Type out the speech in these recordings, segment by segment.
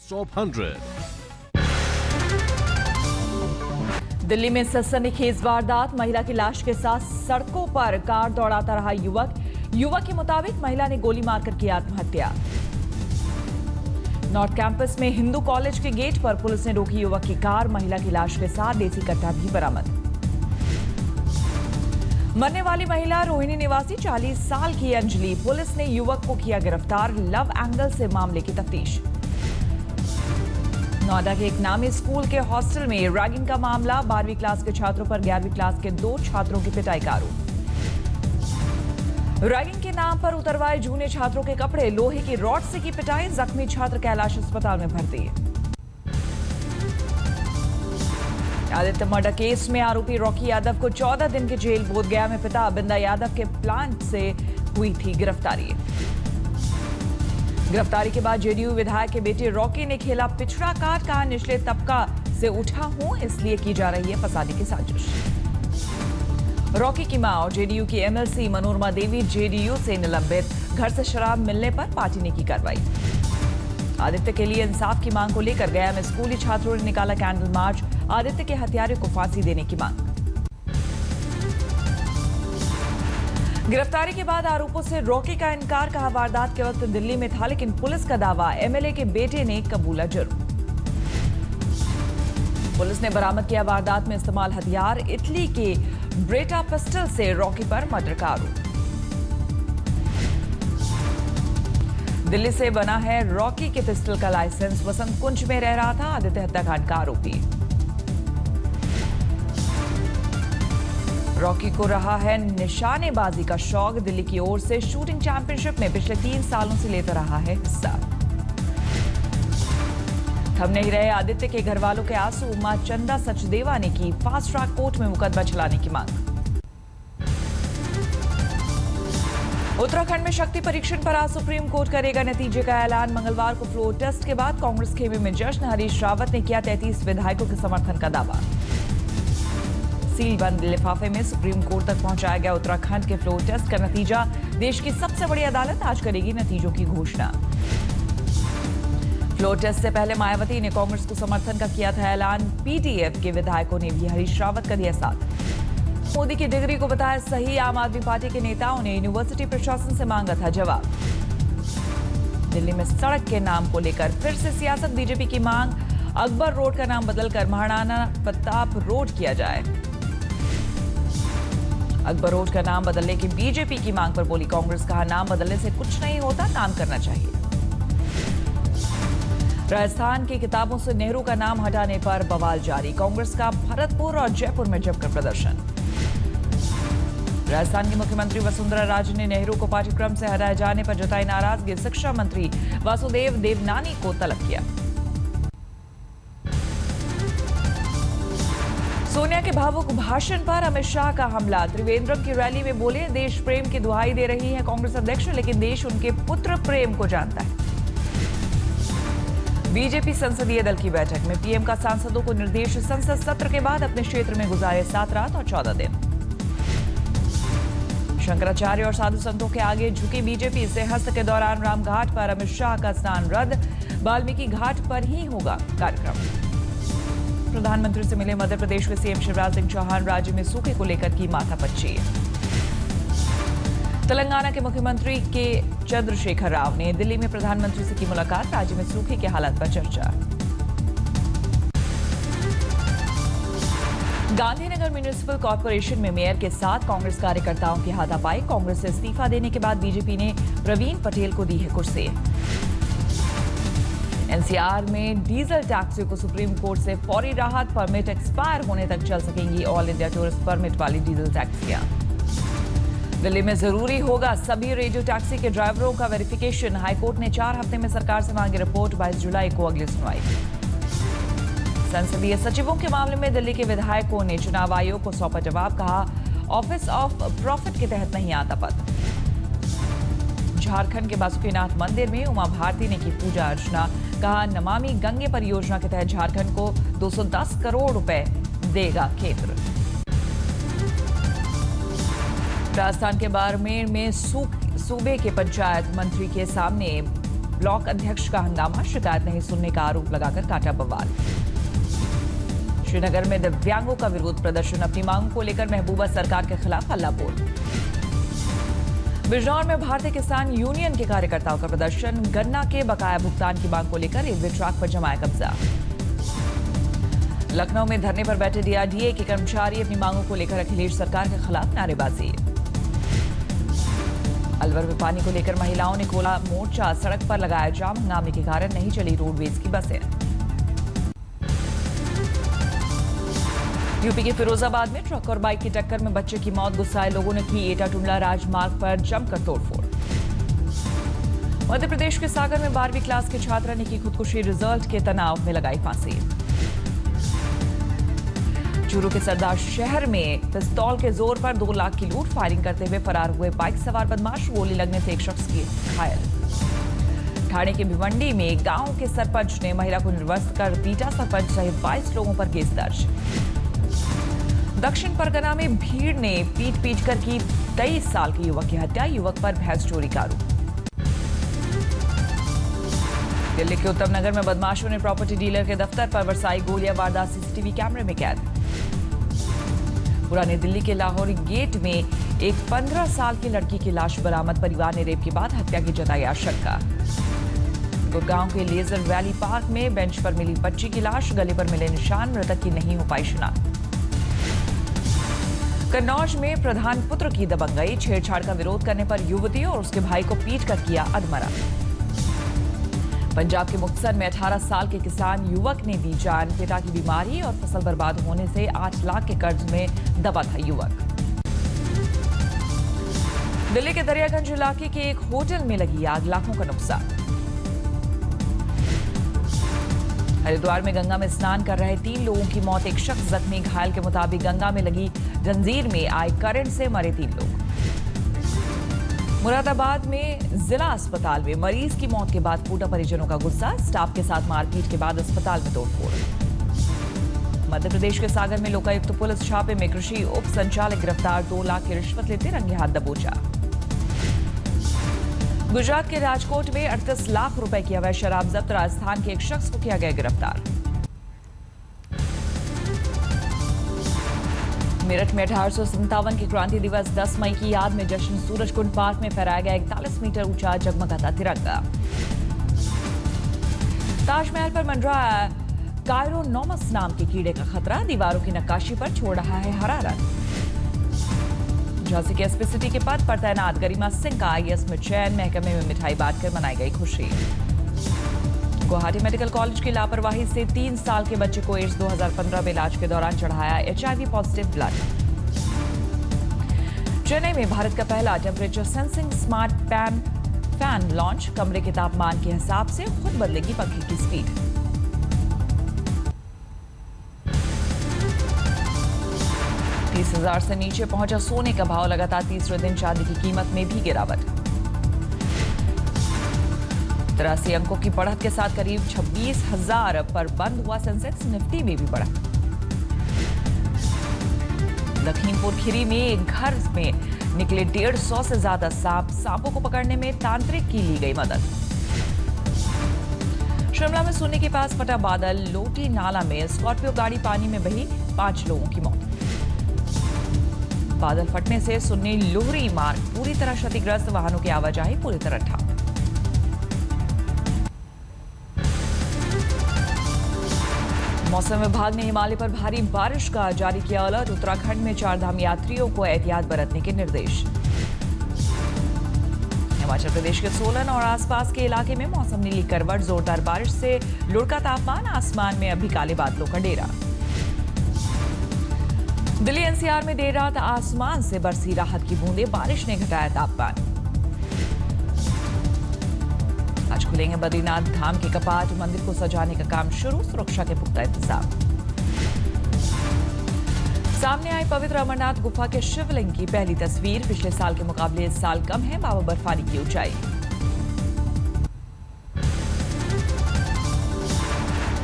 Best of 100. Delhi में सनसनीखेज वारदात, महिला की लाश के साथ सड़कों पर कार दौड़ाता रहा युवक के मुताबिक महिला ने गोली मारकर की आत्महत्या। नॉर्थ कैंपस में हिंदू कॉलेज के गेट पर पुलिस ने रोकी युवक की कार, महिला की लाश के साथ देसी कट्टा भी बरामद। मरने वाली महिला रोहिणी निवासी 40 साल की अंजलि, पुलिस ने युवक को किया गिरफ्तार, लव एंगल से मामले की तफ्तीश। नोएडा के एक नामी स्कूल के हॉस्टल में रैगिंग का मामला, 12वीं क्लास के छात्रों पर 11वीं क्लास के 2 छात्रों की पिटाई का आरोप। रैगिंग के नाम पर उतरवाए जूनियर छात्रों के कपड़े, लोहे की रॉड से की पिटाई, जख्मी छात्र कैलाश अस्पताल में भर्ती। आदित्य मर्डर केस में आरोपी रॉकी यादव को 14 दिन की जेल, बोधगया में पिता बिंदा यादव के प्लांट से हुई थी गिरफ्तारी। गिरफ्तारी के बाद जेडीयू विधायक के बेटे रॉकी ने खेला पिछड़ा कार्ड, कहा निचले तबका से उठा हूं इसलिए की जा रही है फसाने की साजिश। रॉकी की मां और जेडीयू की एमएलसी मनोरमा देवी जेडीयू से निलंबित, घर से शराब मिलने पर पार्टी ने की कार्रवाई। आदित्य के लिए इंसाफ की मांग को लेकर गया में स्कूली छात्रों ने निकाला कैंडल मार्च, आदित्य के हत्यारे को फांसी देने की मांग। गिरफ्तारी के बाद आरोपों से रॉकी का इनकार, कहा वारदात के वक्त दिल्ली में था लेकिन पुलिस का दावा एमएलए के बेटे ने कबूला जुर्म। पुलिस ने बरामद किया वारदात में इस्तेमाल हथियार, इटली के ब्रेटा पिस्टल से रॉकी पर मर्डर का आरोप। दिल्ली से बना है रॉकी के पिस्टल का लाइसेंस, वसंत कुंज में रह रहा था आदित्य हत्याकांड का आरोपी। रॉकी को रहा है निशानेबाजी का शौक, दिल्ली की ओर से शूटिंग चैंपियनशिप में पिछले 3 सालों से लेता रहा है हिस्सा। थम नहीं रहे आदित्य के घर वालों के आंसू, मां चंदा सचदेवा ने की फास्ट ट्रैक कोर्ट में मुकदमा चलाने की मांग। उत्तराखंड में शक्ति परीक्षण पर आज सुप्रीम कोर्ट करेगा नतीजे का ऐलान, मंगलवार को फ्लोर टेस्ट के बाद कांग्रेस खेमे में जश्न, हरीश रावत ने किया 33 विधायकों के समर्थन का दावा। सील बंद लिफाफे में सुप्रीम कोर्ट तक पहुंचाया गया उत्तराखंड के फ्लोर टेस्ट का नतीजा, देश की सबसे बड़ी अदालत आज करेगी नतीजों की घोषणा। फ्लोर टेस्ट से पहले मायावती ने कांग्रेस को समर्थन का किया था ऐलान, पीटीएफ के विधायकों ने भी हरीश रावत का दिया साथ। मोदी की डिग्री को बताया सही, आम आदमी पार्टी के नेताओं ने यूनिवर्सिटी प्रशासन से मांगा था जवाब। दिल्ली में सड़क के नाम को लेकर फिर से सियासत, बीजेपी की मांग अकबर रोड का नाम बदलकर महाराणा प्रताप रोड किया जाए। अकबर रोड का नाम बदलने की बीजेपी की मांग पर बोली कांग्रेस, कहा नाम बदलने से कुछ नहीं होता, काम करना चाहिए। राजस्थान की किताबों से नेहरू का नाम हटाने पर बवाल जारी, कांग्रेस का भरतपुर और जयपुर में जमकर प्रदर्शन। राजस्थान की मुख्यमंत्री वसुंधरा राजे ने नेहरू को पाठ्यक्रम से हटाए जाने पर जताई नाराजगी, शिक्षा मंत्री वासुदेव देवनानी को तलब किया। सोनिया के भावुक भाषण पर अमित शाह का हमला, त्रिवेंद्रम की रैली में बोले देश प्रेम की दुहाई दे रही है कांग्रेस अध्यक्ष, लेकिन देश उनके पुत्र प्रेम को जानता है। बीजेपी संसदीय दल की बैठक में पीएम का सांसदों को निर्देश, संसद सत्र के बाद अपने क्षेत्र में गुजारे 7 रात और 14 दिन। शंकराचार्य और साधु संतों के आगे झुकी बीजेपी, सिंहस्थ के दौरान रामघाट पर अमित शाह का स्नान रद्द, वाल्मीकि घाट पर ही होगा कार्यक्रम। प्रधानमंत्री से मिले मध्य प्रदेश के सीएम शिवराज सिंह चौहान, राज्य में सूखे को लेकर की माथापच्ची। तेलंगाना के मुख्यमंत्री के चंद्रशेखर राव ने दिल्ली में प्रधानमंत्री से की मुलाकात, राज्य में सूखे के हालात पर चर्चा। गांधीनगर म्युनिसिपल कॉर्पोरेशन में मेयर के साथ कांग्रेस कार्यकर्ताओं की हाथापाई, कांग्रेस से इस्तीफा देने के बाद बीजेपी ने प्रवीण पटेल को दी है कुर्सी। एनसीआर में डीजल टैक्सियों को सुप्रीम कोर्ट से फौरी राहत, परमिट एक्सपायर होने तक चल सकेंगी ऑल इंडिया टूरिस्ट परमिट वाली डीजल टैक्सियां। दिल्ली में जरूरी होगा सभी रेडियो टैक्सी के ड्राइवरों का वेरिफिकेशन, हाईकोर्ट ने 4 हफ्ते में सरकार से मांगी रिपोर्ट, 22 जुलाई को अगली सुनवाई। संसदीय सचिवों के मामले में दिल्ली के विधायकों ने चुनाव आयोग को सौंपा जवाब, कहा ऑफिस ऑफ प्रॉफिट के तहत नहीं आता पद। झारखंड के बासुकीनाथ मंदिर में उमा भारती ने की पूजा अर्चना, कहा नमामि गंगे परियोजना के तहत झारखंड को 210 करोड़ रुपए देगा केंद्र। राजस्थान के बाड़मेर में सूबे के पंचायत मंत्री के सामने ब्लॉक अध्यक्ष का हंगामा, शिकायत नहीं सुनने का आरोप लगाकर काटा बवाल। श्रीनगर में दिव्यांगों का विरोध प्रदर्शन, अपनी मांगों को लेकर महबूबा सरकार के खिलाफ हल्लाबोल। बिजनौर में भारतीय किसान यूनियन के कार्यकर्ताओं का प्रदर्शन, गन्ना के बकाया भुगतान की मांग को लेकर रेलवे ट्रैक पर जमाया कब्जा। लखनऊ में धरने पर बैठे डीआरडीए के कर्मचारी, अपनी मांगों को लेकर अखिलेश सरकार के खिलाफ नारेबाजी। अलवर में पानी को लेकर महिलाओं ने खोला मोर्चा, सड़क पर लगाया जाम, हंगामे के कारण नहीं चली रोडवेज की बसें। यूपी के फिरोजाबाद में ट्रक और बाइक की टक्कर में बच्चे की मौत, गुस्साए लोगों ने की एटा टुंडला राजमार्ग पर जमकर तोड़फोड़। मध्य प्रदेश के सागर में 12वीं क्लास के छात्रा ने की खुदकुशी, रिजल्ट के तनाव में लगाई फांसी। चूरू के सरदार शहर में पिस्तौल के जोर पर 2 लाख की लूट, फायरिंग करते हुए फरार हुए बाइक सवार बदमाश, गोली लगने से एक शख्स की घायल। ठाणे के भिवंडी में गांव के सरपंच ने महिला को निर्वस्त्र कर पीटा, सरपंच सहित 22 लोगों पर केस दर्ज। दक्षिण परगना में भीड़ ने पीट कर की 23 साल के युवक की हत्या, युवक पर भैंस चोरी का आरोप। दिल्ली के उत्तम नगर में बदमाशों ने प्रॉपर्टी डीलर के दफ्तर पर बरसाई गोलियां, वारदात सीसीटीवी कैमरे में कैद। पुरानी दिल्ली के लाहौरी गेट में एक 15 साल की लड़की की लाश बरामद, परिवार ने रेप के बाद हत्या की जताई आशंका। गुड़गांव के लेजर वैली पार्क में बेंच पर मिली बच्ची की लाश, गले पर मिले निशान, मृतक की नहीं हो पाई शिनाख्त। कन्नौज में प्रधान पुत्र की दबंगई, छेड़छाड़ का विरोध करने पर युवती और उसके भाई को पीट कर किया अधमरा। पंजाब के मुक्तसर में 18 साल के किसान युवक ने दी जान, पिता की बीमारी और फसल बर्बाद होने से 8 लाख के कर्ज में दबा था युवक। दिल्ली के दरियागंज इलाके के एक होटल में लगी आग, लाखों का नुकसान। हरिद्वार में गंगा में स्नान कर रहे 3 लोगों की मौत, एक शख्स जख्मी, घायल के मुताबिक गंगा में लगी जंजीर में आए करंट से मरे 3 लोग। मुरादाबाद में जिला अस्पताल में मरीज की मौत के बाद फूटा परिजनों का गुस्सा, स्टाफ के साथ मारपीट के बाद अस्पताल में तोड़फोड़। मध्य प्रदेश के सागर में लोकायुक्त पुलिस छापे में कृषि उप संचालक गिरफ्तार, 2 लाख की रिश्वत लेते रंगे हाथ दबोचा। गुजरात के राजकोट में 38 लाख रुपए की अवैध शराब जब्त, राजस्थान के एक शख्स को किया गया गिरफ्तार। मेरठ में 1857 के क्रांति दिवस 10 मई की याद में जश्न, सूरजकुंड पार्क में फहराया गया 41 मीटर ऊंचा जगमगाता तिरंगा। ताजमहल पर मंडराया कायरोनोमस नाम के कीड़े का खतरा, दीवारों की नक्काशी पर छोड़ रहा है हरा रंग। झांसी के एसपी सिटी के पद पर तैनात गरिमा सिंह का आईएएस में चयन, महकमे में मिठाई बांटकर मनाई गई खुशी। गुवाहाटी मेडिकल कॉलेज की लापरवाही से 3 साल के बच्चे को एड्स, 2015 में इलाज के दौरान चढ़ाया एचआईवी पॉजिटिव ब्लड। चेन्नई में भारत का पहला temperature sensing smart fan launch, कमरे के तापमान के हिसाब से खुद बदलेगी पंखे की स्पीड। $30,000 से नीचे पहुंचा सोने का भाव, लगातार तीसरे दिन चांदी की कीमत में भी गिरावट। 83 अंकों की बढ़त के साथ करीब 26,000 पर बंद हुआ सेंसेक्स, निफ्टी में भी बढ़ा। लखीमपुर खीरी में एक घर में निकले 150 से ज्यादा सांप, सांपों को पकड़ने में तांत्रिक की ली गई मदद। शिमला में सोने के पास फटा बादल, लोटी नाला में स्कॉर्पियो गाड़ी पानी में बही, 5 लोगों की मौत। बादल फटने से सुन्नी लोहरी मार्ग पूरी तरह क्षतिग्रस्त, वाहनों की आवाजाही पूरी तरह ठप। मौसम विभाग ने हिमालय पर भारी बारिश का जारी किया अलर्ट, उत्तराखंड में 4 धाम यात्रियों को एहतियात बरतने के निर्देश। हिमाचल प्रदेश के सोलन और आसपास के इलाके में मौसम नीली करवट, जोरदार बारिश से लुढ़का तापमान, आसमान में अभी काले बादलों का डेरा। दिल्ली एनसीआर में देर रात आसमान से बरसी राहत की बूंदें, बारिश ने घटाया तापमान। आज खुलेंगे बद्रीनाथ धाम के कपाट, मंदिर को सजाने का काम शुरू, सुरक्षा के पुख्ता इंतजाम। सामने आई पवित्र अमरनाथ गुफा के शिवलिंग की पहली तस्वीर, पिछले साल के मुकाबले इस साल कम है बाबा बर्फानी की ऊंचाई।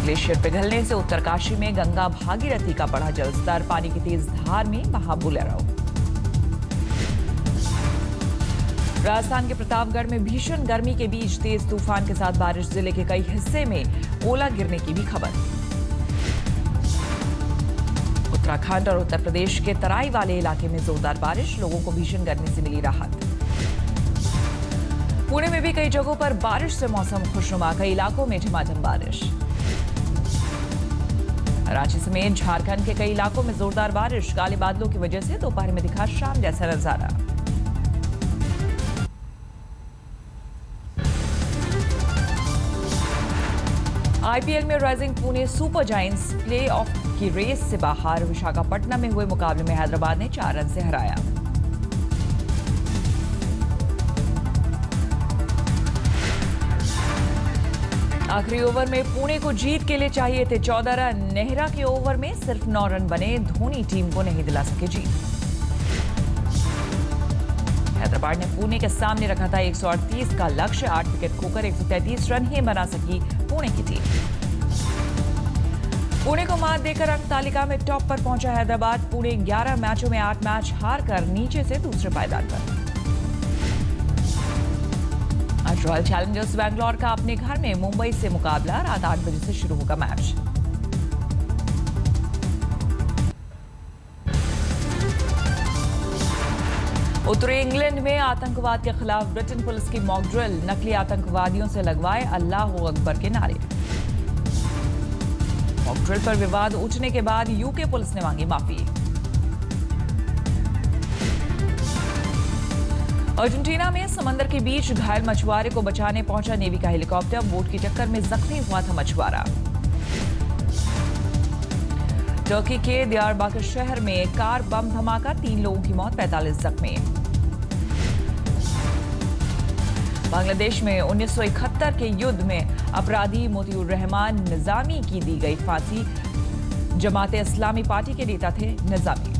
ग्लेशियर पिघलने से उत्तरकाशी में गंगा भागीरथी का बढ़ा जलस्तर, पानी की तेज धार में बहा बुलेरो। राजस्थान के प्रतापगढ़ में भीषण गर्मी के बीच तेज तूफान के साथ बारिश, जिले के कई हिस्से में ओला गिरने की भी खबर। उत्तराखंड और उत्तर प्रदेश के तराई वाले इलाके में जोरदार बारिश, लोगों को भीषण गर्मी से मिली राहत। पुणे में भी कई जगहों पर बारिश से मौसम खुशनुमा, कई इलाकों में झमाझम बारिश। रांची समेत झारखंड के कई इलाकों में जोरदार बारिश, काले बादलों की वजह से दोपहर में दिखा शाम जैसा नजारा। आईपीएल में rising Pune super giants play-off की रेस से बाहर, विशाखापट्टनम में हुए मुकाबले में हैदराबाद ने 4 रन से हराया। आखिरी ओवर में पुणे को जीत के लिए चाहिए थे 14 रन। नेहरा के ओवर में सिर्फ 9 रन बने, धोनी टीम को नहीं दिला सके जीत। हैदराबाद ने पुणे के सामने रखा था 138 का लक्ष्य, 8 विकेट खोकर 133 रन ही बना सकी पुणे की टीम। पुणे को मात देकर अंक तालिका में टॉप पर पहुंचा हैदराबाद। पुणे 11 मैचों में 8 मैच हार कर नीचे से दूसरे पायदान पर। आज रॉयल चैलेंजर्स बैंगलोर का अपने घर में मुंबई से मुकाबला, रात 8 बजे से शुरू होगा मैच। उत्तरी इंग्लैंड में आतंकवाद के खिलाफ ब्रिटेन पुलिस की मॉक ड्रिल, नकली आतंकवादियों से लगवाए अल्लाह अकबर के नारे। मॉक ड्रिल पर विवाद उठने के बाद यूके पुलिस ने मांगी माफी। अर्जेंटीना में समंदर के बीच घायल मछुआरे को बचाने पहुंचा नेवी का हेलीकॉप्टर, बोट की टक्कर में जख्मी हुआ था मछुआरा। टर्की के दियारबाकर शहर में कार बम धमाका, 3 लोगों की मौत, 45 जख्मी। बांग्लादेश में 1971 के युद्ध में अपराधी मोतिउर रहमान निजामी की दी गई फांसी, जमाते इस्लामी पार्टी के नेता थे निजामी।